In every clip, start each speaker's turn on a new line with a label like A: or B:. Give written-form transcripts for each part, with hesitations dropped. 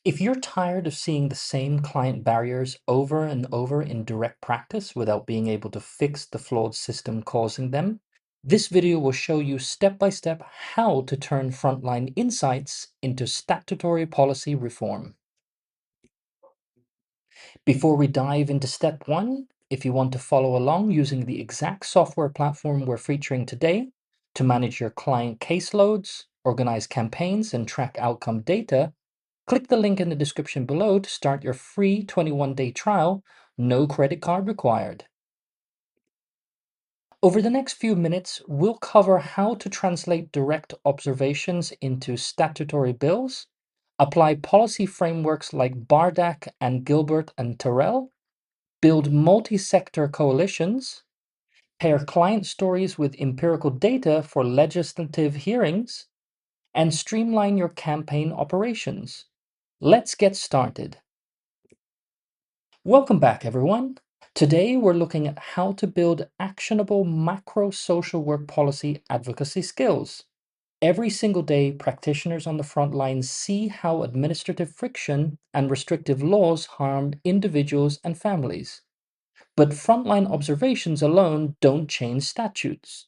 A: If you're tired of seeing the same client barriers over and over in direct practice without being able to fix the flawed system causing them, this video will show you step by step how to turn frontline insights into statutory policy reform. Before we dive into step one, if you want to follow along using the exact software platform we're featuring today to manage your client caseloads, organize campaigns, and track outcome data, click the link in the description below to start your free 21-day trial, no credit card required. Over the next few minutes, we'll cover how to translate direct observations into statutory bills, apply policy frameworks like Bardak and Gilbert and Terrell, build multi-sector coalitions, pair client stories with empirical data for legislative hearings, and streamline your campaign operations. Let's get started. Welcome back, everyone. Today, we're looking at how to build actionable macro social work policy advocacy skills. Every single day, practitioners on the front lines see how administrative friction and restrictive laws harm individuals and families. But frontline observations alone don't change statutes.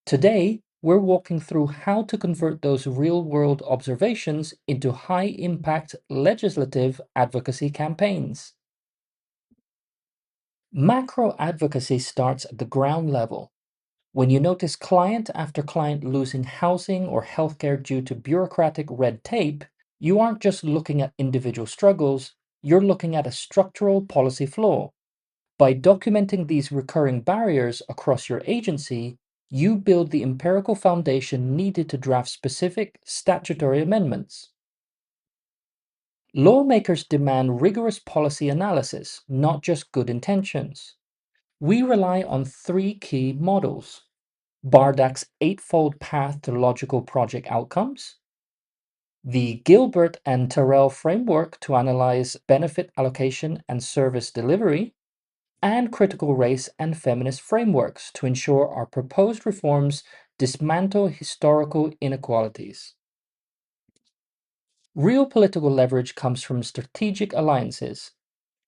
A: Today, we're walking through how to convert those real world observations into high impact legislative advocacy campaigns. Macro advocacy starts at the ground level. When you notice client after client losing housing or healthcare due to bureaucratic red tape, you aren't just looking at individual struggles, you're looking at a structural policy flaw. By documenting these recurring barriers across your agency, you build the empirical foundation needed to draft specific statutory amendments. Lawmakers demand rigorous policy analysis, not just good intentions. We rely on three key models: Bardak's eightfold path to logical project outcomes, the Gilbert and Terrell framework to analyze benefit allocation and service delivery, and critical race and feminist frameworks to ensure our proposed reforms dismantle historical inequalities. Real political leverage comes from strategic alliances.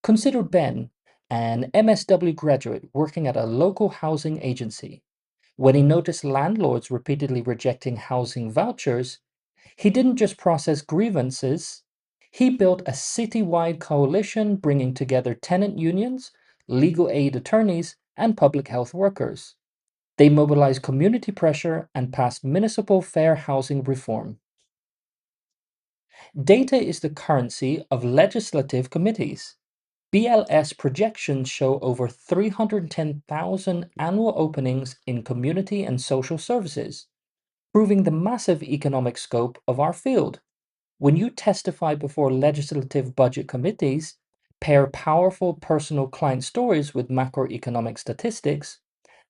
A: Consider Ben, an MSW graduate working at a local housing agency. When he noticed landlords repeatedly rejecting housing vouchers, he didn't just process grievances, he built a citywide coalition bringing together tenant unions, legal aid attorneys, and public health workers. They mobilized community pressure and passed municipal fair housing reform. Data is the currency of legislative committees. BLS projections show over 310,000 annual openings in community and social services, proving the massive economic scope of our field. When you testify before legislative budget committees, pair powerful personal client stories with macroeconomic statistics,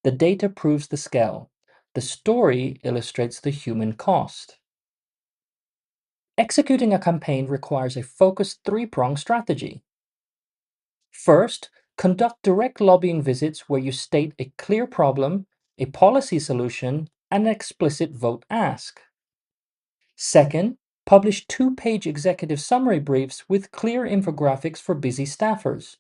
A: the data proves the scale. The story illustrates the human cost. Executing a campaign requires a focused three-pronged strategy. First, conduct direct lobbying visits where you state a clear problem, a policy solution, and an explicit vote ask. Second, publish two-page executive summary briefs with clear infographics for busy staffers.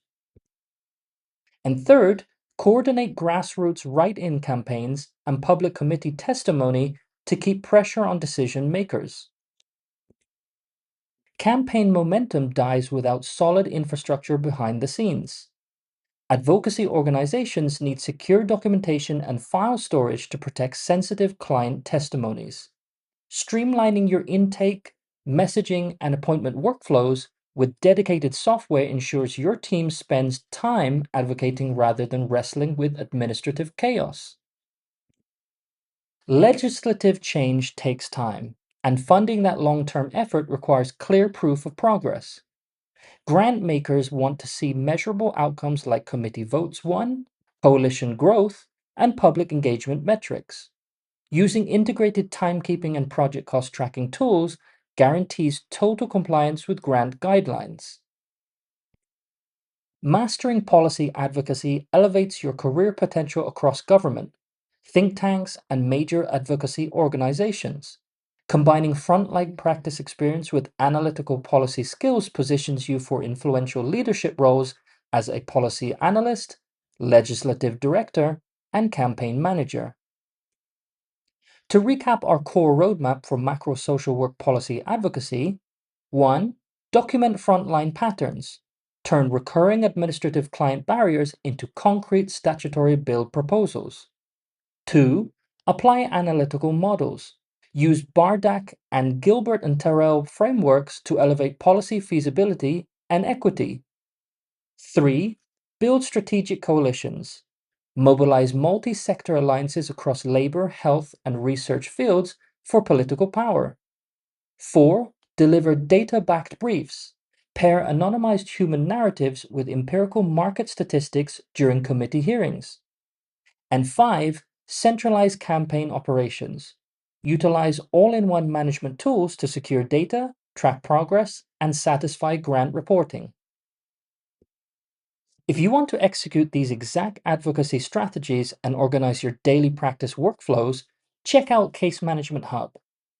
A: And third, coordinate grassroots write-in campaigns and public committee testimony to keep pressure on decision makers. Campaign momentum dies without solid infrastructure behind the scenes. Advocacy organizations need secure documentation and file storage to protect sensitive client testimonies. Streamlining your intake, messaging, and appointment workflows with dedicated software ensures your team spends time advocating rather than wrestling with administrative chaos. Legislative change takes time, and funding that long-term effort requires clear proof of progress. Grant makers want to see measurable outcomes like committee votes won, coalition growth, and public engagement metrics. Using integrated timekeeping and project cost tracking tools guarantees total compliance with grant guidelines. Mastering policy advocacy elevates your career potential across government, think tanks, and major advocacy organizations. Combining frontline practice experience with analytical policy skills positions you for influential leadership roles as a policy analyst, legislative director, and campaign manager. To recap our core roadmap for macro social work policy advocacy: 1. Document frontline patterns. Turn recurring administrative client barriers into concrete statutory bill proposals. 2. Apply analytical models. Use Bardak and Gilbert and Terrell frameworks to elevate policy feasibility and equity. 3. Build strategic coalitions. Mobilize multi-sector alliances across labor, health, and research fields for political power. 4. Deliver data-backed briefs. Pair anonymized human narratives with empirical market statistics during committee hearings. And 5. Centralize campaign operations. Utilize all-in-one management tools to secure data, track progress, and satisfy grant reporting. If you want to execute these exact advocacy strategies and organize your daily practice workflows, check out Case Management Hub.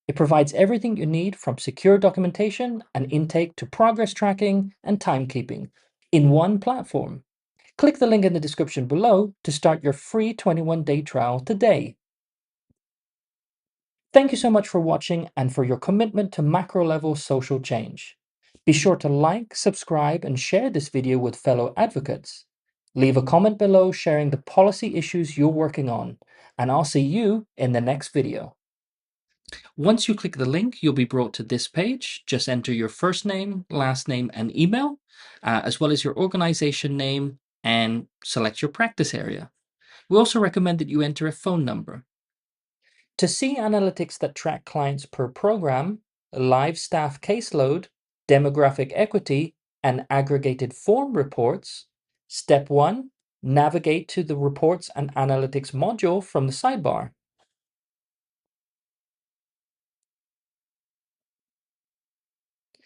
A: It provides everything you need from secure documentation and intake to progress tracking and timekeeping in one platform. Click the link in the description below to start your free 21-day trial today. Thank you so much for watching and for your commitment to macro-level social change. Be sure to like, subscribe, and share this video with fellow advocates. Leave a comment below sharing the policy issues you're working on, and I'll see you in the next video. Once you click the link, you'll be brought to this page. Just enter your first name, last name, and email, as well as your organization name, and select your practice area. We also recommend that you enter a phone number. To see analytics that track clients per program, live staff caseload, demographic equity, and aggregated form reports, Step 1, navigate to the Reports and Analytics module from the sidebar.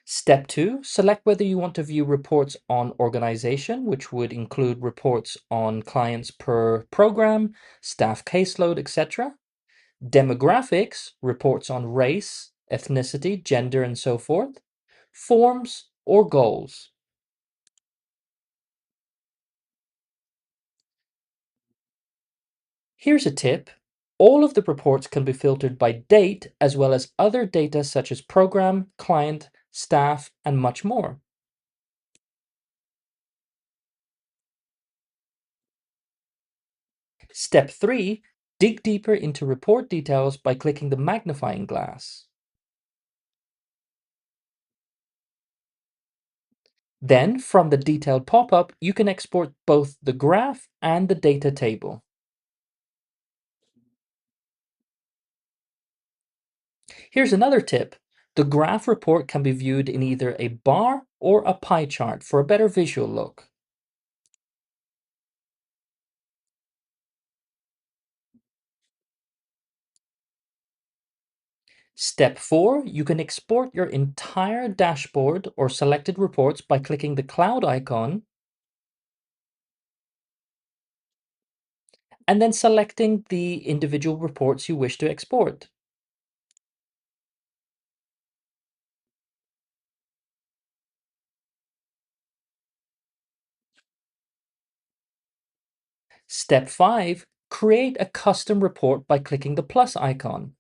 A: Step 2, select whether you want to view reports on organization, which would include reports on clients per program, staff caseload, etc. Demographics, reports on race, ethnicity, gender, and so forth. Forms or goals. Here's a tip. All of the reports can be filtered by date as well as other data such as program, client, staff, and much more. Step 3, dig deeper into report details by clicking the magnifying glass. Then, from the detailed pop-up, you can export both the graph and the data table. Here's another tip. The graph report can be viewed in either a bar or a pie chart for a better visual look. Step 4, you can export your entire dashboard or selected reports by clicking the cloud icon and then selecting the individual reports you wish to export. Step 5, create a custom report by clicking the plus icon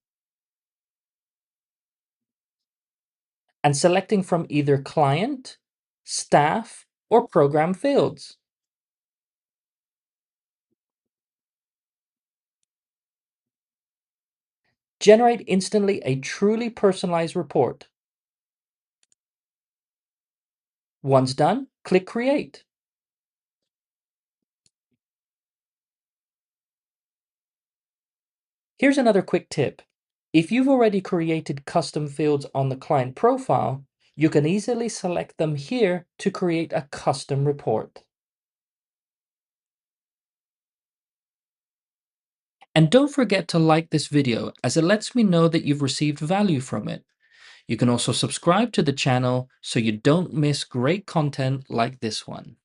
A: and selecting from either client, staff, or program fields. Generate instantly a truly personalized report. Once done, click Create. Here's another quick tip. If you've already created custom fields on the client profile, you can easily select them here to create a custom report. And don't forget to like this video as it lets me know that you've received value from it. You can also subscribe to the channel so you don't miss great content like this one.